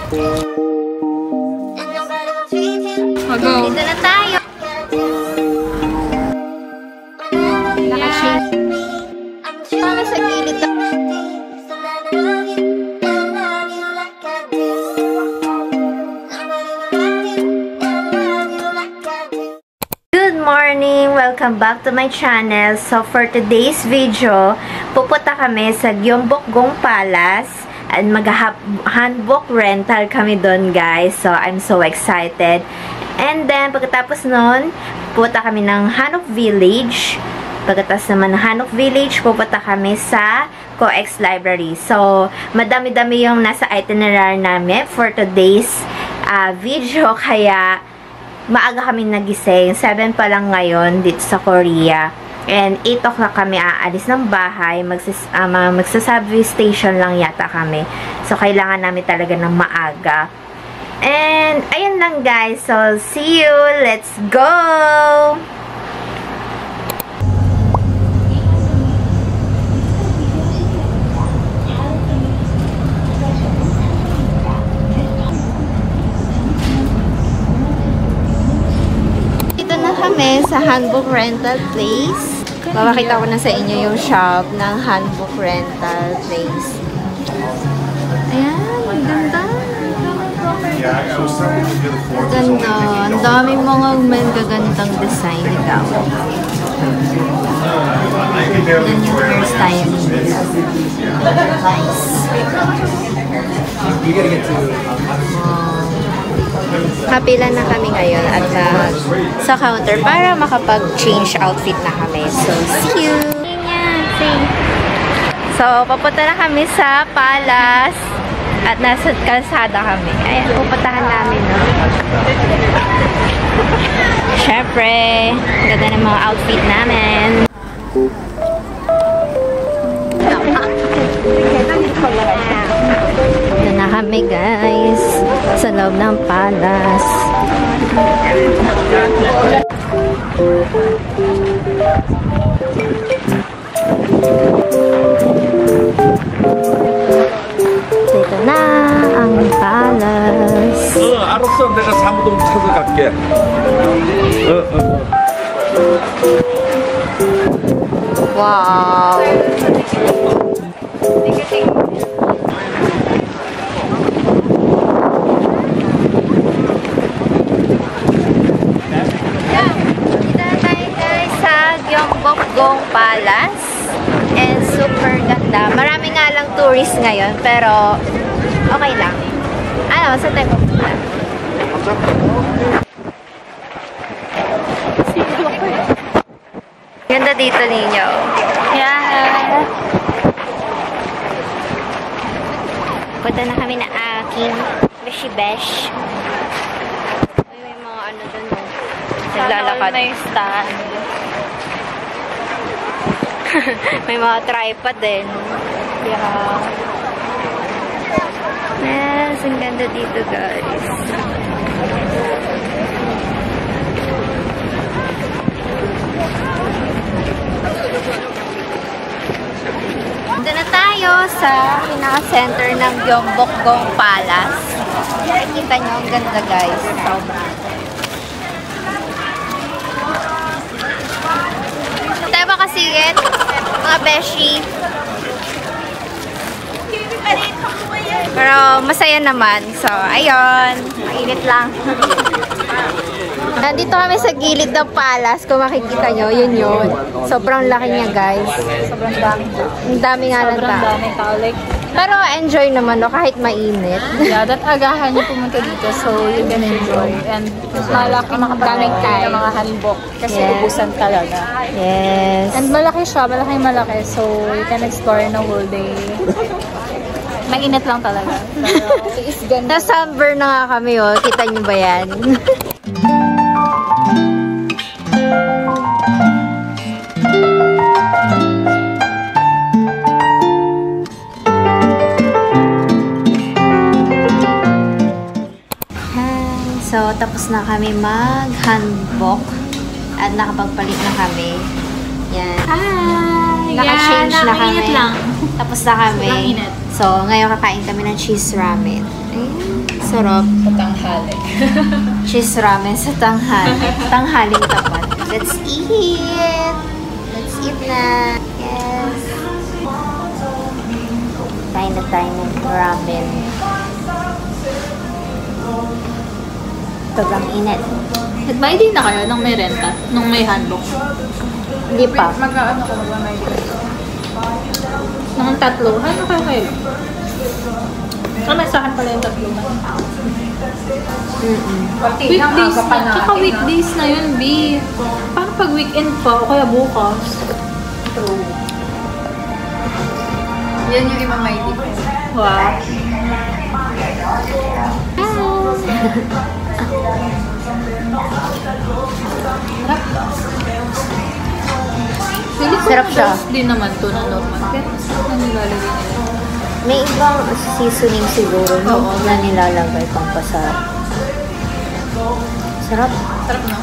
Dito na tayo. Nakashake. Para sa gilid. Good morning! Welcome back to my channel. So for today's video, pupunta kami sa Gyeongbokgung Palace at mag-hanbok rental kami doon, guys. So I'm so excited. And then, pagkatapos nun, pupunta kami ng Hanok Village. Pagkatapos naman ng Hanok Village, pupunta kami sa COEX Library. So, madami-dami yung nasa itinerary namin for today's video. Kaya, maaga kami nagising. 7 pa lang ngayon dito sa Korea. And 8 o'clock kami aalis ng bahay. Magsa-subway station lang yata kami. So, kailangan namin talaga ng maaga. And, ayun lang guys. So, see you! Let's go! Dito na kami sa hanbok rental place. Mapakita ko na sa inyo yung shop ng hanbok rental place. Ayan, ganda! Ganda. Ang daming mga magagandang design ikaw. Yan yung hairstyle nila. Nice. Kapila na kami ngayon at sa counter para makapag-change outfit na kami. So, see you! So, papunta na kami sa Palace. At nasa kalsada kami. Ayan, pupuntahan namin, no? Syempre, ganda ng mga outfit namin. Dito na kami, guys. Sa loob ng Palace. Dito na ang Palace. 알았어. 내가 사무동 찾아갈게. Wow. Dito na tayo guys sa Gyeongbokgung Palace. And super ganda. Marami nga lang tourist ngayon, pero okay lang. Ano, sa tayo pupunta? Ganda dito ninyo. Yeah. Punta na kami na aking beshi-besh. May mga ano dun. Naglalakad. May stand. May mga tripod din. Yeah. Yes, ang ganda dito, guys. Dito na tayo sa pinaka-center ng Gyeongbokgung Palace. Nakikita nyo, ang ganda, guys. Sobra. Tayo ba kasigit? Mga beshi. Pero masaya naman. So, ayun. Mainit lang. Nandito kami sa gilid ng palace. Kung makikita nyo, yun yun. Sobrang laki niya, guys. Sobrang dami. Ang dami nga lang Sobrang dami tao. Like, pero enjoy naman, no? Kahit mainit. yeah, that agahan niyo pumunta dito. So, you can enjoy. And malaki daming time. Mga hanbok. Kasi ubusan talaga. Yes. And malaki siya. Malaki. So, you can explore in a whole day. Mainit lang talaga. Pero, na-sunburn na nga kami, oh. Kita nyo ba yan? So, tapos na kami mag-hanbok at nakapagpalit na kami. Yan. hi! Naka-change na kami. Lang. Tapos na kami. So, ngayon kakain kami ng cheese ramen. Ay, sarap. Patanghali. Cheese ramen sa tanghali. Tanghaling tapat. Let's eat! Let's eat na! Yes! Kain na tayo ng ramen. Sobrang init. Nagbayad din na kayo nung may renta? Nung may handbook? Hindi pa. Mag-ano ka ba may renta? Nung tatlo? Ano kayo? May sa akin pala yung tatlo. Weekdays na. Tsaka weekdays na yun, B. Paano pag weekend pa o kaya bukas? True. Yan yung iba may difference. Wow. Sarap siya. Hindi naman to na normal. Pero ano nilalagay nila? May ibang seasoning siguro na nilalagay pang pasarap. Sarap. Sarap na?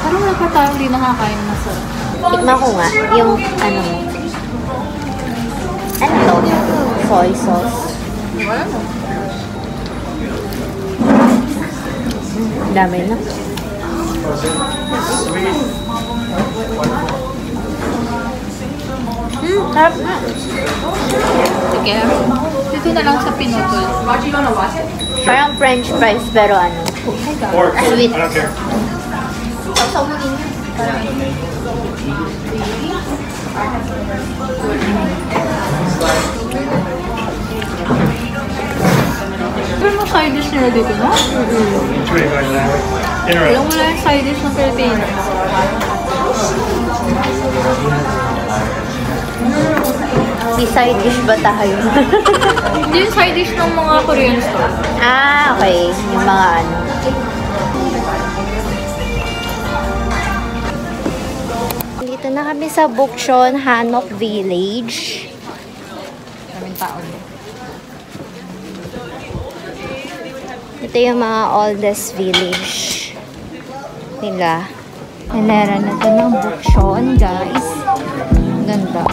Parang wala pa tayo hindi nakakain na sarap. Tikman ko nga yung ano mo. Ano to? Soy sauce. Wala mo. Dami na. Sarap na. Sige. Dito na lang sa pinutol. Parang french fries pero ano. Sweet. Pero may side dish nila dito, no? Alam mo lang yung side dish ng Pilipinas. May side dish ba tayo? Hindi yung side dish ng mga Korean store. Ah, okay. Yung mga ano. Dito na kami sa Bukchon, Hanok Village. Maraming tao. Ito yung mga oldest village nila. Nilera na ito ng Bukchon, guys. Ganda.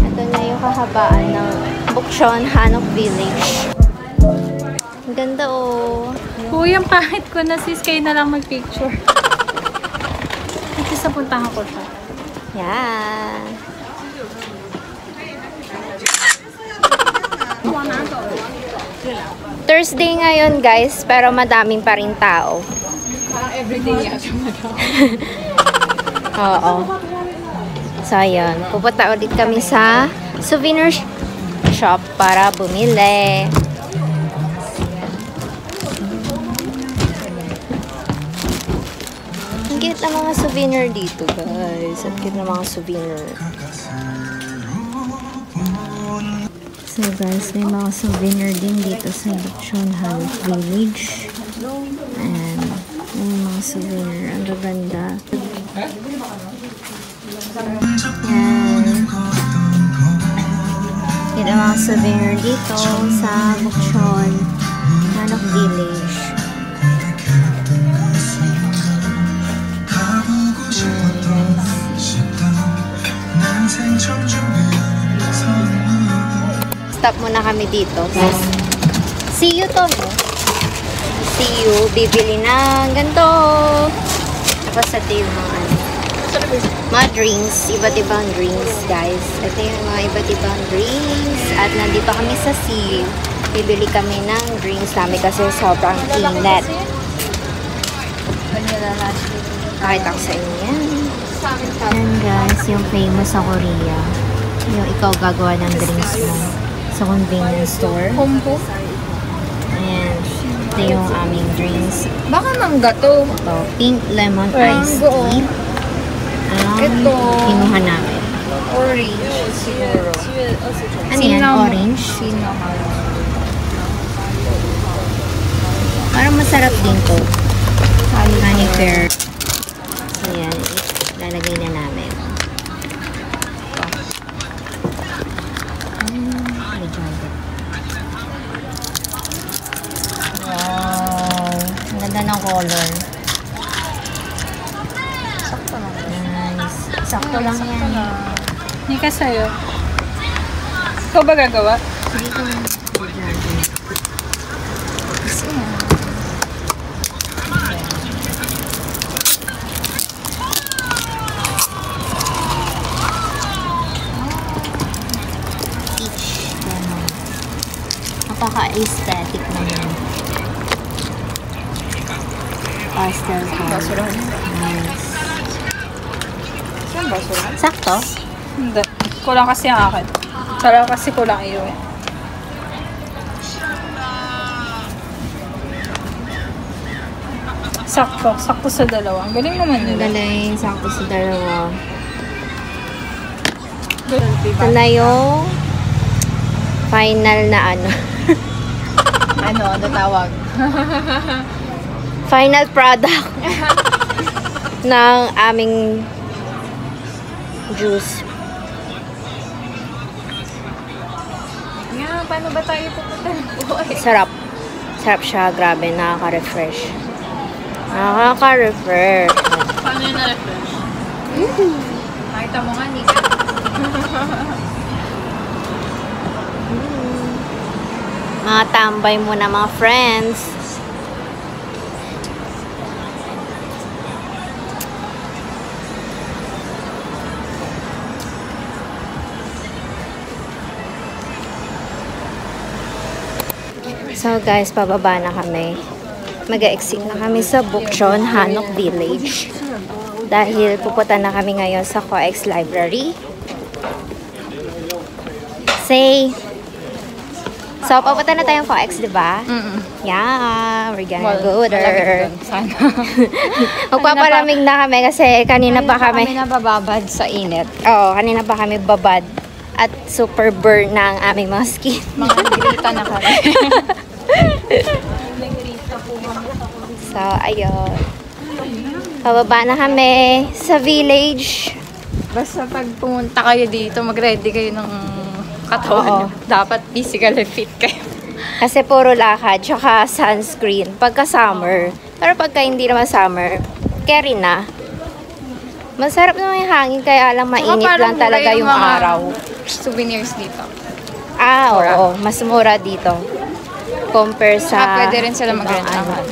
Ito na yung kahabaan ng Bukchon, Hanok Village. Ang ganda oh. Uy, ang pangit ko na sis, kayo na lang mag-picture. Ito sa puntahan ko siya. Yan. Thursday ngayon guys, pero madaming pa rin tao. Parang everyday yata Oo. So, ayun. Pupunta ulit kami sa souvenir shop para bumili. Ang cute na mga souvenir dito, guys. Ang cute na mga souvenir. So, guys, may mga souvenir din dito sa Bukchon Hanok Village. And, may mga souvenir. Ang gaganda. Yan. Yan ang mga souvenir dito sa Bukchon Hanok Village. Stop muna kami dito. See you to, no? See you. Bibili ng ganito. Tapos ito yung mga mga drinks. Iba't ibang drinks, guys. Ito yung mga iba't ibang drinks. At nandito kami sa See You. Bibili kami ng drinks namin kasi sobrang init. Pakita ko sa inyo yan. Yan, guys. Yung famous sa Korea. Yung ikaw gagawa ng drinks mo sa convenience store. Combo? Ayan. Ito yung aming drinks. Baka mangga to. Ito, pink lemon iced tea. Ito. Kinuha namin. Orange. Siguro. Ano yan? Orange? Parang masarap din to. Honey pear. So, yan. Lalagay na namin. I love it. Wow. ng color. Sakto lang. Nice. Sakto lang yan. Hindi ka sa'yo. Ikaw ba gagawa? Hindi ko napaka-aesthetic naman. Pastel color. Basurahan. Nice. Saan basurahan? Sakto? Hindi. Kulang kasi ang akin. Sala kasi kulang iyo eh. Sakto. Sakto sa dalawa. Ang galing naman Ang nila. galing. Sakto sa dalawa. Galing, Ito diba? na yung final na ano. Ano tawag? Final product ng aming juice. Nga, paano ba tayo pupunta ng buhay? Sarap. Sarap siya. Grabe. Nakaka-refresh. Nakaka-refresh. Paano yun na-refresh? Nakita mo nga, Nika. Mga tambay muna mga friends. So guys, pababa na kami. Mag-exit na kami sa Bukchon, Hanok Village. Dahil pupunta na kami ngayon sa COEX Library. So, papunta na tayong COEX, di ba? Yeah, we're gonna go there. Sana. Magpapalamig na kami kasi kanina pa kami nabababad sa init. Oo, kanina pa kami babad at super burn na ang aming mga skin. Mga grita na kami. So, ayun. Pababa na kami sa village. Basta pag pumunta kayo dito, mag-ready kayo ng katawan Oo. nyo. Dapat physically fit kayo. Kasi puro lakad, tsaka sunscreen pagka summer. Pero pagka hindi naman summer, carry na. Masarap naman yung hangin, kaya lang mainit Saka lang parang talaga mura yung mga araw. Souvenirs dito. Oo, mas mura dito. Compare sa... Saka pwede rin sila ibang mag-rent ano. naman.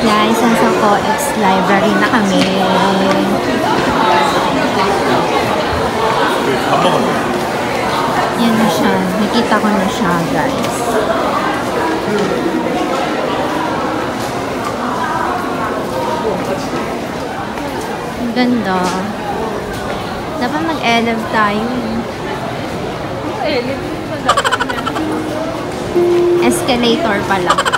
Guys, nasa COEX Library na kami. Yan na siya. Nakita ko na siya, guys. Ang ganda. Dapat mag-eleve tayo. Escalator pa lang.